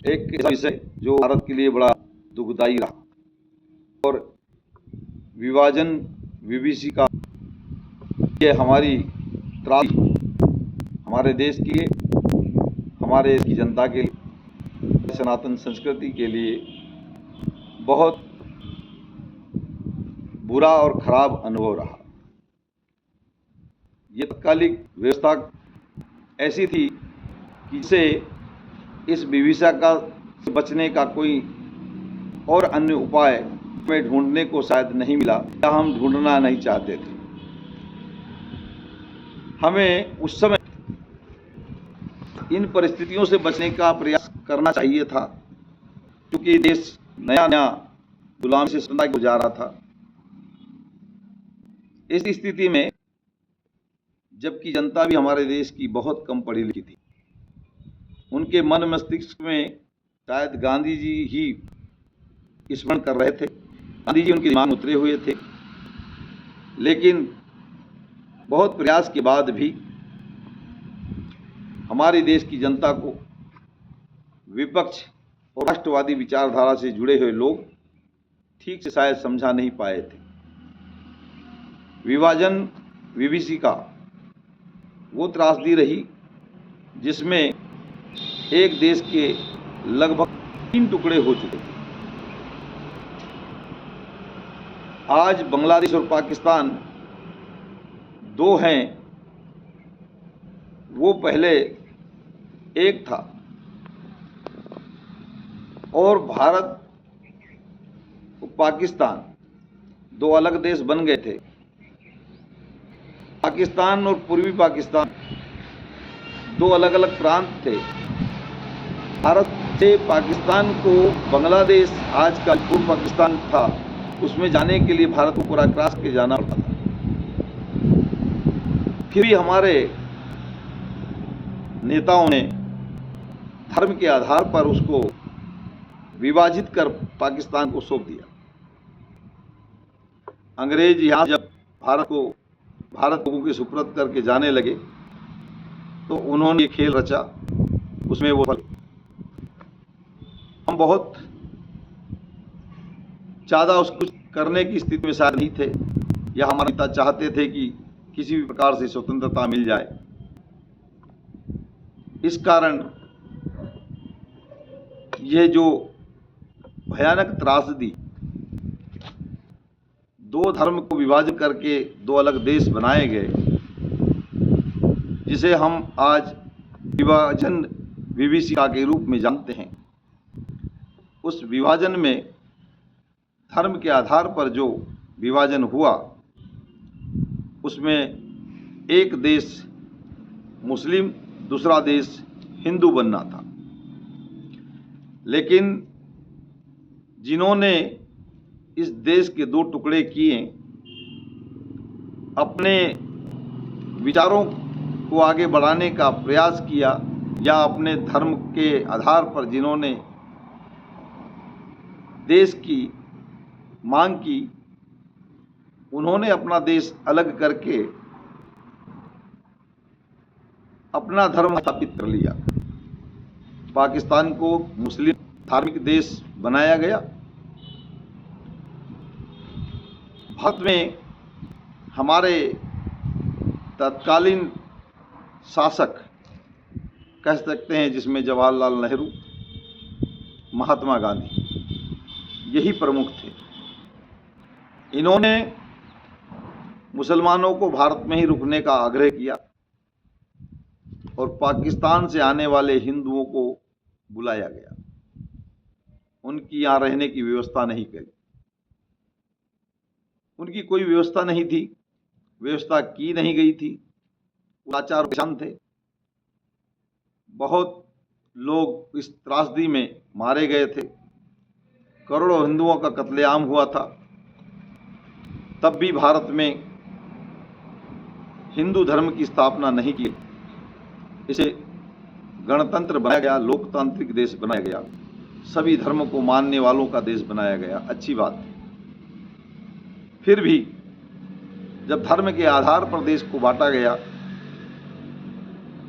एक ऐसा विषय जो भारत के लिए बड़ा दुखदायी रहा, और विभाजन विभीषिका ये हमारी त्रासदी, हमारे देश के लिए, हमारे देश की जनता के लिए, सनातन संस्कृति के लिए बहुत बुरा और खराब अनुभव रहा। ये तत्कालिक व्यवस्था ऐसी थी कि जिसे इस विभीषिका से बचने का कोई और अन्य उपाय में ढूंढने को शायद नहीं मिला, या हम ढूंढना नहीं चाहते थे। हमें उस समय इन परिस्थितियों से बचने का प्रयास करना चाहिए था, क्योंकि देश नया नया गुलामी से स्वतंत्रता को जा रहा था। इस स्थिति में जबकि जनता भी हमारे देश की बहुत कम पढ़ी लिखी थी, उनके मन मस्तिष्क में शायद गांधी जी ही स्मरण कर रहे थे, गांधी जी उनके दिमाग में उतरे हुए थे। लेकिन बहुत प्रयास के बाद भी हमारे देश की जनता को विपक्ष और राष्ट्रवादी विचारधारा से जुड़े हुए लोग ठीक से शायद समझा नहीं पाए थे। विभाजन विभीषिका वो त्रासदी रही जिसमें एक देश के लगभग 3 टुकड़े हो चुके थे। आज बांग्लादेश और पाकिस्तान 2 हैं, वो पहले एक था, और भारत और पाकिस्तान 2 अलग देश बन गए थे। पाकिस्तान और पूर्वी पाकिस्तान 2 अलग अलग प्रांत थे। भारत से पाकिस्तान को बांग्लादेश, आज का पूर्व पाकिस्तान था, उसमें जाने के लिए भारत को पूरा क्रॉस के जाना पड़ता था। फिर भी हमारे नेताओं ने धर्म के आधार पर उसको विभाजित कर पाकिस्तान को सौंप दिया। अंग्रेज यहाँ जब भारत लोगों के सुपुर्द करके जाने लगे तो उन्होंने ये खेल रचा, उसमें वो हम बहुत ज़्यादा उसको करने की स्थिति में शायद नहीं थे, या हमारे नेता चाहते थे कि किसी भी प्रकार से स्वतंत्रता मिल जाए। इस कारण यह जो भयानक त्रासदी, 2 धर्म को विभाजन करके 2 अलग देश बनाए गए, जिसे हम आज विभाजन विभीषिका के रूप में जानते हैं, उस विभाजन में धर्म के आधार पर जो विभाजन हुआ, उसमें एक देश मुस्लिम, दूसरा देश हिंदू बनना था। लेकिन जिन्होंने इस देश के 2 टुकड़े किए, अपने विचारों को आगे बढ़ाने का प्रयास किया, या अपने धर्म के आधार पर जिन्होंने देश की मांग की, उन्होंने अपना देश अलग करके अपना धर्म स्थापित कर लिया। पाकिस्तान को मुस्लिम धार्मिक देश बनाया गया। भारत में हमारे तत्कालीन शासक कह सकते हैं, जिसमें जवाहरलाल नेहरू, महात्मा गांधी, यही प्रमुख थे। इन्होंने मुसलमानों को भारत में ही रुकने का आग्रह किया और पाकिस्तान से आने वाले हिंदुओं को बुलाया गया, उनकी यहाँ रहने की व्यवस्था नहीं करी। उनकी कोई व्यवस्था नहीं थी, व्यवस्था की नहीं गई थी, लाचार परेशान थे। बहुत लोग इस त्रासदी में मारे गए थे, करोड़ों हिंदुओं का कत्लेआम हुआ था। तब भी भारत में हिंदू धर्म की स्थापना नहीं की, इसे गणतंत्र बनाया गया, लोकतांत्रिक देश बनाया गया, सभी धर्म को मानने वालों का देश बनाया गया। अच्छी बात है। फिर भी जब धर्म के आधार पर देश को बांटा गया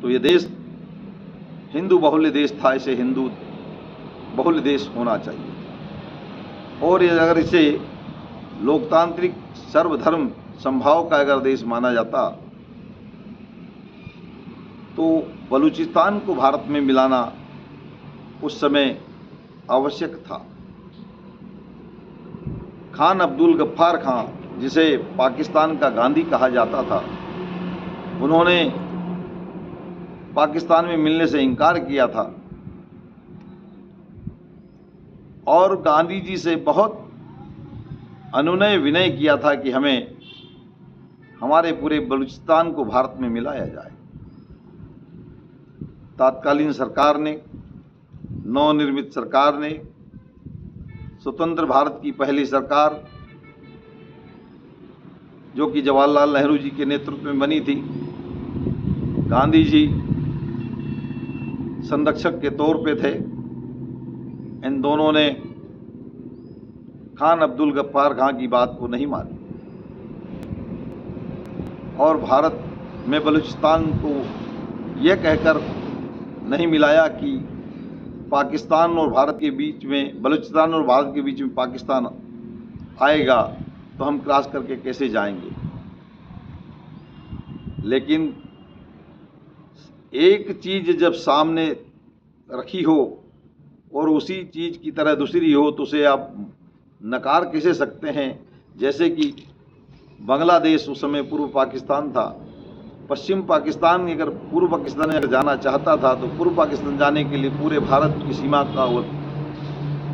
तो ये देश हिंदू बहुल्य देश था, इसे हिंदू बहुल देश होना चाहिए। और ये अगर इसे लोकतांत्रिक सर्वधर्म समभाव का अगर देश माना जाता तो बलूचिस्तान को भारत में मिलाना उस समय आवश्यक था। खान अब्दुल गफ्फार खां, जिसे पाकिस्तान का गांधी कहा जाता था, उन्होंने पाकिस्तान में मिलने से इनकार किया था और गांधी जी से बहुत अनुनय विनय किया था कि हमें हमारे पूरे बलूचिस्तान को भारत में मिलाया जाए। तत्कालीन सरकार ने, नवनिर्मित सरकार ने, स्वतंत्र भारत की पहली सरकार जो कि जवाहरलाल नेहरू जी के नेतृत्व में बनी थी, गांधी जी संरक्षक के तौर पे थे। इन दोनों ने खान अब्दुल गफ्फार खां की बात को नहीं मानी और भारत में बलूचिस्तान को यह कहकर नहीं मिलाया कि पाकिस्तान और भारत के बीच में, बलूचिस्तान और भारत के बीच में पाकिस्तान आएगा तो हम क्रॉस करके कैसे जाएंगे। लेकिन एक चीज़ जब सामने रखी हो और उसी चीज़ की तरह दूसरी हो तो उसे आप नकार कैसे सकते हैं। जैसे कि बांग्लादेश उस समय पूर्व पाकिस्तान था, पश्चिम पाकिस्तान अगर पूर्व पाकिस्तान अगर जाना चाहता था तो पूर्व पाकिस्तान जाने के लिए पूरे भारत की सीमा का वो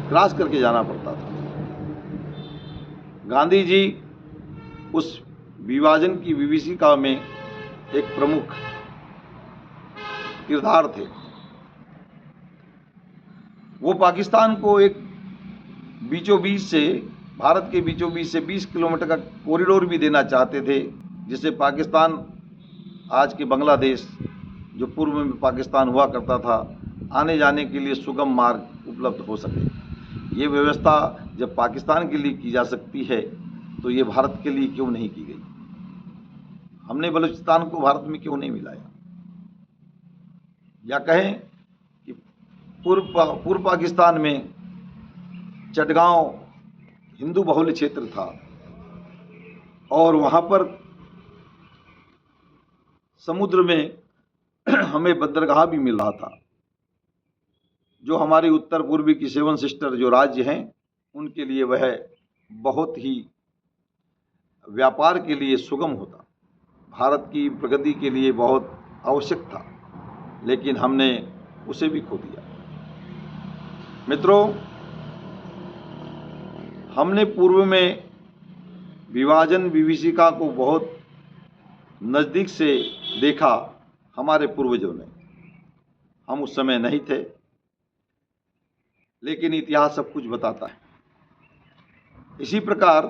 क्रॉस करके जाना पड़ता था। गांधी जी उस विभाजन की विभीषिका में एक प्रमुख किरदार थे। वो पाकिस्तान को एक बीचों बीच से, भारत के बीचों बीच से 20 किलोमीटर का कॉरिडोर भी देना चाहते थे, जिससे पाकिस्तान, आज के बांग्लादेश जो पूर्व में पाकिस्तान हुआ करता था, आने जाने के लिए सुगम मार्ग उपलब्ध हो सके। ये व्यवस्था जब पाकिस्तान के लिए की जा सकती है तो ये भारत के लिए क्यों नहीं की गई। हमने बलूचिस्तान को भारत में क्यों नहीं मिलाया। या कहें कि पूर्व पाकिस्तान में चटगांव हिंदू बहुल क्षेत्र था और वहाँ पर समुद्र में हमें बंदरगाह भी मिल रहा था, जो हमारी उत्तर पूर्वी की 7 सिस्टर जो राज्य हैं उनके लिए वह बहुत ही व्यापार के लिए सुगम होता, भारत की प्रगति के लिए बहुत आवश्यक था, लेकिन हमने उसे भी खो दिया। मित्रों, हमने पूर्व में विभाजन विभीषिका को बहुत नज़दीक से देखा, हमारे पूर्वजों ने। हम उस समय नहीं थे, लेकिन इतिहास सब कुछ बताता है। इसी प्रकार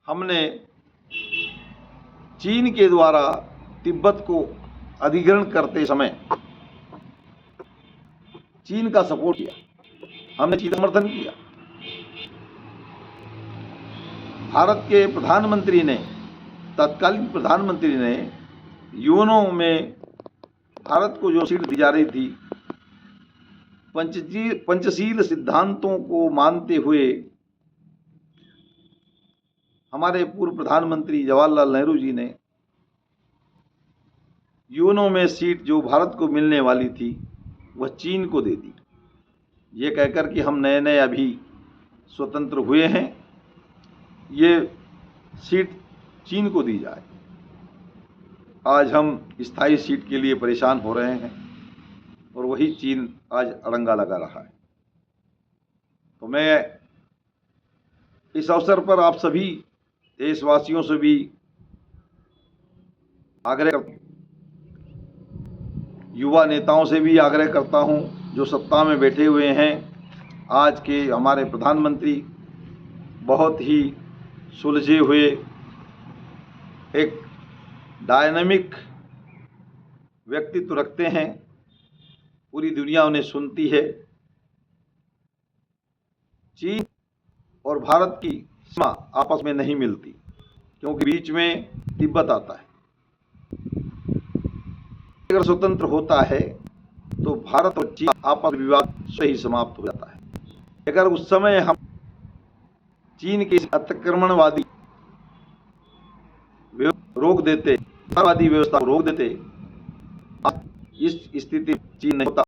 हमने चीन के द्वारा तिब्बत को अधिग्रहण करते समय चीन का सपोर्ट किया, हमने चीन का समर्थन किया। भारत के प्रधानमंत्री ने, तत्कालीन प्रधानमंत्री ने यूएनओ में भारत को जो सीट दी जा रही थी, पंचशील सिद्धांतों को मानते हुए हमारे पूर्व प्रधानमंत्री जवाहरलाल नेहरू जी ने यूएनओ में सीट जो भारत को मिलने वाली थी वह चीन को दे दी, ये कहकर कि हम नए नए अभी स्वतंत्र हुए हैं, ये सीट चीन को दी जाए। आज हम स्थायी सीट के लिए परेशान हो रहे हैं और वही चीन आज अड़ंगा लगा रहा है। तो मैं इस अवसर पर आप सभी देशवासियों से भी आग्रह करता हूँ, युवा नेताओं से भी आग्रह करता हूँ जो सत्ता में बैठे हुए हैं। आज के हमारे प्रधानमंत्री बहुत ही सुलझे हुए, एक डायनामिक व्यक्तित्व रखते हैं, पूरी दुनिया उन्हें सुनती है। चीन और भारत की सीमा आपस में नहीं मिलती, क्योंकि बीच में तिब्बत आता है। अगर स्वतंत्र होता है तो भारत और चीन आपस में विवाद स्वयं ही समाप्त हो जाता है। अगर उस समय हम चीन के अतिक्रमणवादी रोक देते, व्यवस्था को रोक देते, इस स्थिति चीन नहीं होता